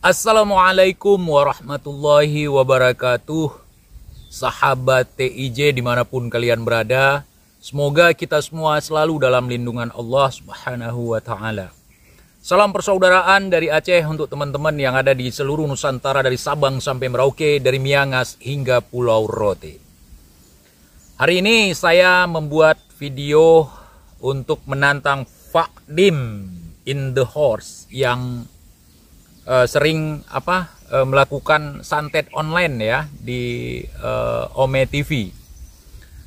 Assalamualaikum warahmatullahi wabarakatuh. Sahabat TIJ dimanapun kalian berada, semoga kita semua selalu dalam lindungan Allah Subhanahu wa Ta'ala. Salam persaudaraan dari Aceh untuk teman-teman yang ada di seluruh Nusantara, dari Sabang sampai Merauke, dari Miangas hingga Pulau Rote. Hari ini saya membuat video untuk menantang Fakdim in the Horse yang sering melakukan santet online ya di Ome TV.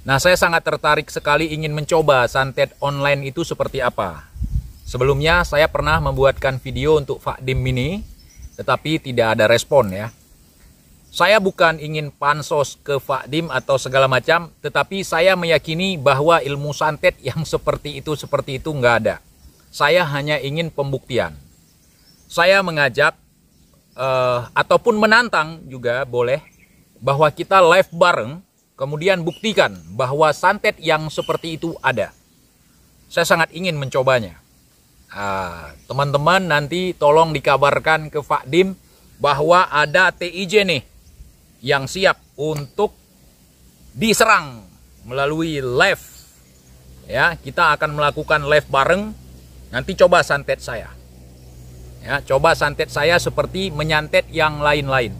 Nah, saya sangat tertarik sekali ingin mencoba santet online itu seperti apa. Sebelumnya saya pernah membuatkan video untuk Fakdim ini, tetapi tidak ada respon ya. Saya bukan ingin pansos ke Fakdim atau segala macam, tetapi saya meyakini bahwa ilmu santet yang seperti itu nggak ada. Saya hanya ingin pembuktian. Saya mengajak ataupun menantang juga boleh bahwa kita live bareng, kemudian buktikan bahwa santet yang seperti itu ada. Saya sangat ingin mencobanya. Teman-teman nanti tolong dikabarkan ke Fakdim bahwa ada TIJ nih yang siap untuk diserang melalui live. Ya, kita akan melakukan live bareng. Nanti coba santet saya. Ya, coba santet saya seperti menyantet yang lain-lain.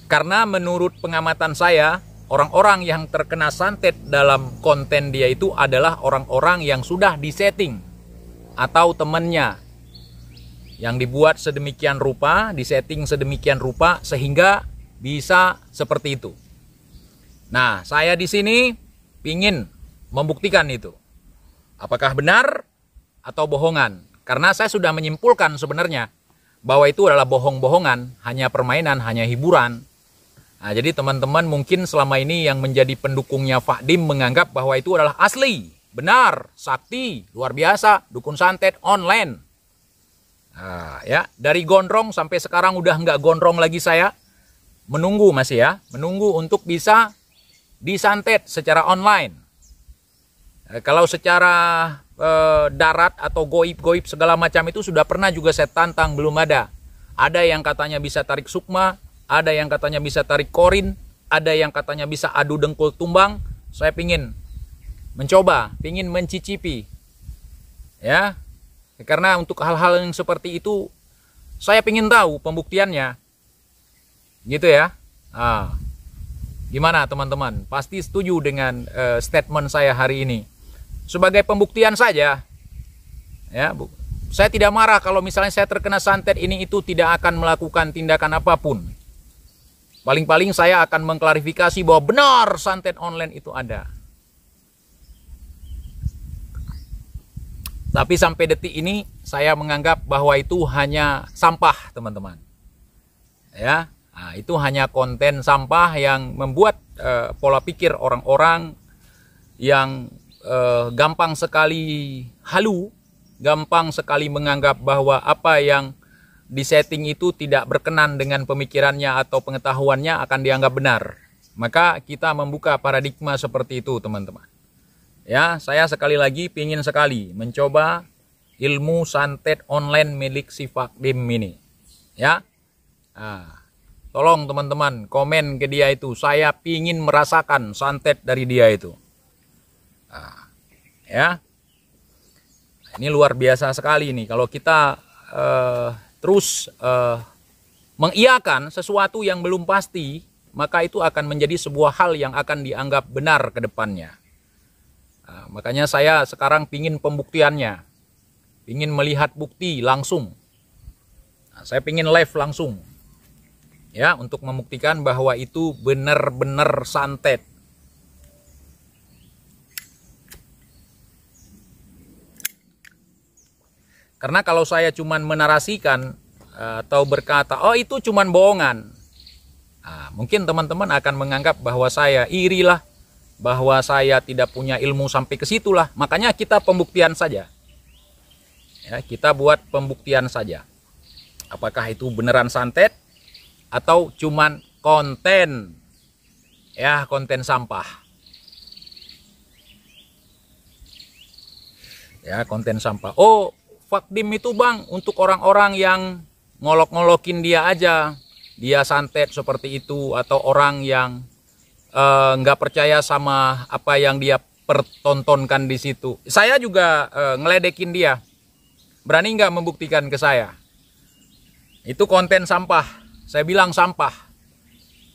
Karena menurut pengamatan saya, orang-orang yang terkena santet dalam konten dia itu adalah orang-orang yang sudah disetting. Atau temannya. Yang dibuat sedemikian rupa, disetting sedemikian rupa, sehingga bisa seperti itu. Nah, saya di sini ingin membuktikan itu. Apakah benar atau bohongan? Karena saya sudah menyimpulkan sebenarnya bahwa itu adalah bohong-bohongan, hanya permainan, hanya hiburan. Nah, jadi teman-teman mungkin selama ini yang menjadi pendukungnya Fakdim menganggap bahwa itu adalah asli, benar, sakti, luar biasa, dukun santet online. Nah, ya, dari gondrong sampai sekarang udah nggak gondrong lagi saya. Menunggu masih ya, menunggu untuk bisa disantet secara online. Kalau secara darat atau goib-goib segala macam itu sudah pernah juga saya tantang, belum ada. Ada yang katanya bisa tarik sukma, ada yang katanya bisa tarik korin, ada yang katanya bisa adu dengkul tumbang. Saya pingin mencoba, pingin mencicipi. Ya, karena untuk hal-hal yang seperti itu saya pingin tahu pembuktiannya. Gitu ya. Gimana teman-teman? Pasti setuju dengan statement saya hari ini. Sebagai pembuktian saja, ya, saya tidak marah kalau misalnya saya terkena santet ini itu tidak akan melakukan tindakan apapun. Paling-paling saya akan mengklarifikasi bahwa benar santet online itu ada. Tapi sampai detik ini saya menganggap bahwa itu hanya sampah, teman-teman. Ya, itu hanya konten sampah yang membuat pola pikir orang-orang yang gampang sekali halu, gampang sekali menganggap bahwa apa yang disetting itu tidak berkenan dengan pemikirannya atau pengetahuannya akan dianggap benar. Maka kita membuka paradigma seperti itu, teman-teman. Ya, saya sekali lagi ingin sekali mencoba ilmu santet online milik si Fakdim ini. Ya, tolong teman-teman komen ke dia itu. Saya ingin merasakan santet dari dia itu. Ya, ini luar biasa sekali nih kalau kita terus mengiyakan sesuatu yang belum pasti, maka itu akan menjadi sebuah hal yang akan dianggap benar ke depannya. Makanya saya sekarang pingin pembuktiannya, pingin melihat bukti langsung. Saya pingin live langsung, ya, untuk membuktikan bahwa itu benar-benar santet. Karena kalau saya cuman menarasikan atau berkata, oh itu cuman bohongan, mungkin teman-teman akan menganggap bahwa saya irilah, bahwa saya tidak punya ilmu sampai ke situlah. Makanya kita pembuktian saja. Ya, kita buat pembuktian saja. Apakah itu beneran santet atau cuman konten, ya, konten sampah. Ya, konten sampah. Oh, Fakdim itu bang untuk orang-orang yang ngolok-ngolokin dia aja. Dia santet seperti itu, atau orang yang nggak percaya sama apa yang dia pertontonkan di situ. Saya juga ngeledekin dia. Berani nggak membuktikan ke saya? Itu konten sampah. Saya bilang sampah.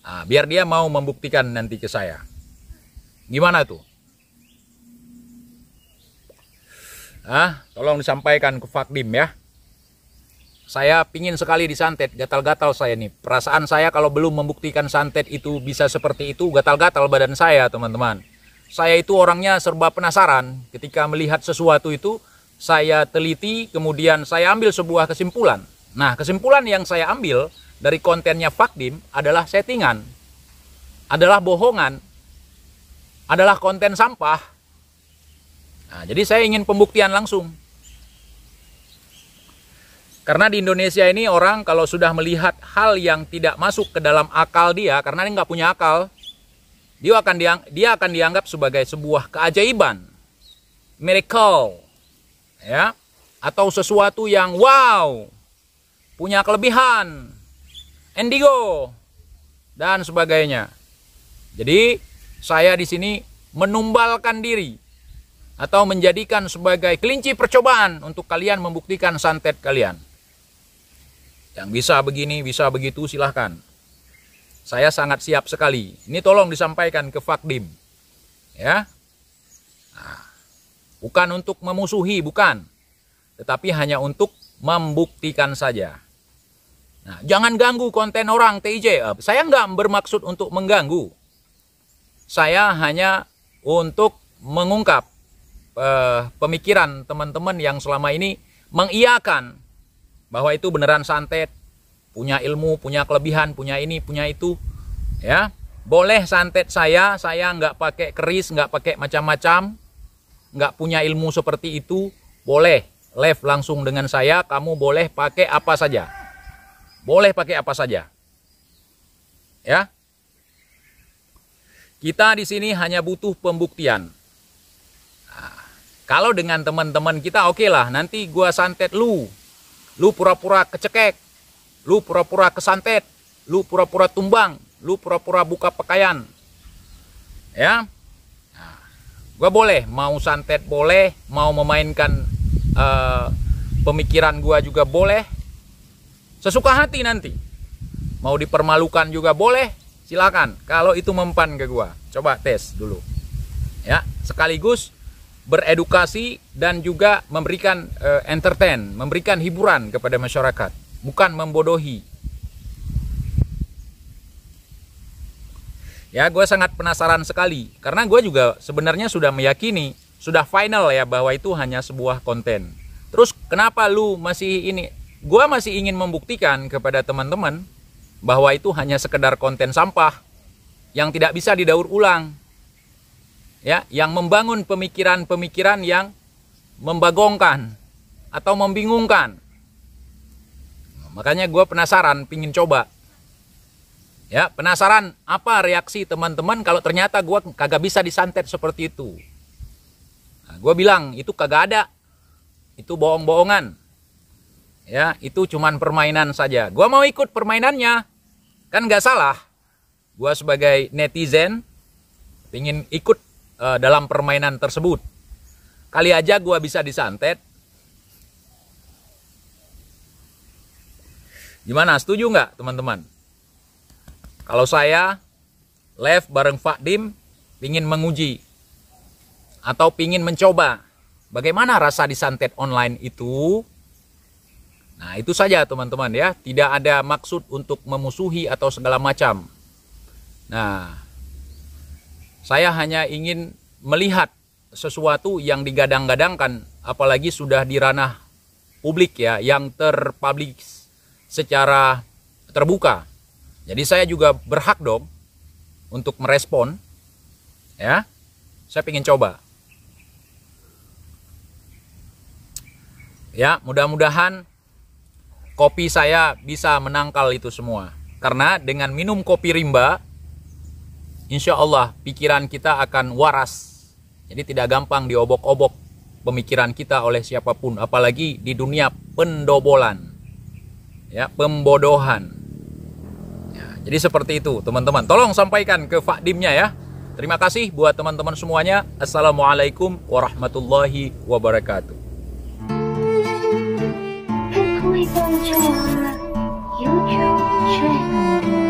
Nah, biar dia mau membuktikan nanti ke saya. Gimana tuh? Tolong disampaikan ke Fakdim ya. Saya pingin sekali disantet, gatal-gatal saya nih. Perasaan saya kalau belum membuktikan santet itu bisa seperti itu, gatal-gatal badan saya, teman-teman. Saya itu orangnya serba penasaran. Ketika melihat sesuatu itu, saya teliti, kemudian saya ambil sebuah kesimpulan. Nah, kesimpulan yang saya ambil dari kontennya Fakdim adalah settingan, adalah bohongan, adalah konten sampah. Nah, jadi saya ingin pembuktian langsung. Karena di Indonesia ini orang kalau sudah melihat hal yang tidak masuk ke dalam akal dia, karena dia nggak punya akal, dia akan dianggap sebagai sebuah keajaiban, miracle, ya, atau sesuatu yang wow, punya kelebihan, indigo, dan sebagainya. Jadi saya di sini menumbalkan diri atau menjadikan sebagai kelinci percobaan untuk kalian membuktikan santet kalian. Yang bisa begini, bisa begitu, silahkan. Saya sangat siap sekali. Ini tolong disampaikan ke Fakdim. Ya. Nah, bukan untuk memusuhi, bukan. Tetapi hanya untuk membuktikan saja. Nah, jangan ganggu konten orang TIJ. Saya nggak bermaksud untuk mengganggu. Saya hanya untuk mengungkap pemikiran teman-teman yang selama ini mengiyakan bahwa itu beneran santet, punya ilmu, punya kelebihan, punya ini, punya itu, ya. Boleh santet saya nggak pakai keris, nggak pakai macam-macam, nggak punya ilmu seperti itu, boleh live langsung dengan saya, kamu boleh pakai apa saja, boleh pakai apa saja, ya. Kita di sini hanya butuh pembuktian. Nah, kalau dengan teman-teman kita, oke lah, nanti gua santet lu pura-pura kecekek, lu pura-pura kesantet, lu pura-pura tumbang, lu pura-pura buka pakaian, ya. Nah, gua boleh, mau santet boleh, mau memainkan pemikiran gua juga boleh, sesuka hati nanti. Mau dipermalukan juga boleh, silakan. Kalau itu mempan ke gua, coba tes dulu, ya. Sekaligus beredukasi dan juga memberikan entertain, memberikan hiburan kepada masyarakat, bukan membodohi. Ya, gue sangat penasaran sekali, karena gue juga sebenarnya sudah meyakini, sudah final ya, bahwa itu hanya sebuah konten. Terus kenapa lu masih ini? Gue masih ingin membuktikan kepada teman-teman bahwa itu hanya sekedar konten sampah yang tidak bisa didaur ulang. Ya, yang membangun pemikiran-pemikiran yang membagongkan atau membingungkan. Makanya gue penasaran, pingin coba. Ya, penasaran apa reaksi teman-teman kalau ternyata gue kagak bisa disantet seperti itu. Nah, gue bilang itu kagak ada, itu bohong-bohongan. Ya, itu cuman permainan saja. Gue mau ikut permainannya, kan nggak salah. Gue sebagai netizen pingin ikut dalam permainan tersebut. Kali aja gua bisa disantet. Gimana, setuju nggak teman-teman? Kalau saya live bareng Fakdim pingin menguji atau pingin mencoba bagaimana rasa disantet online itu. Nah, itu saja teman-teman ya, tidak ada maksud untuk memusuhi atau segala macam. Nah, saya hanya ingin melihat sesuatu yang digadang-gadangkan, apalagi sudah di ranah publik ya, yang terpublish secara terbuka. Jadi saya juga berhak dong untuk merespon, ya. Saya ingin coba. Ya, mudah-mudahan kopi saya bisa menangkal itu semua. Karena dengan minum kopi rimba, insya Allah pikiran kita akan waras. Jadi tidak gampang diobok-obok pemikiran kita oleh siapapun, apalagi di dunia pendobolan. ya, pembodohan. Ya, jadi seperti itu teman-teman. Tolong sampaikan ke Fakdimnya ya. Terima kasih buat teman-teman semuanya. Assalamualaikum warahmatullahi wabarakatuh. YouTube channel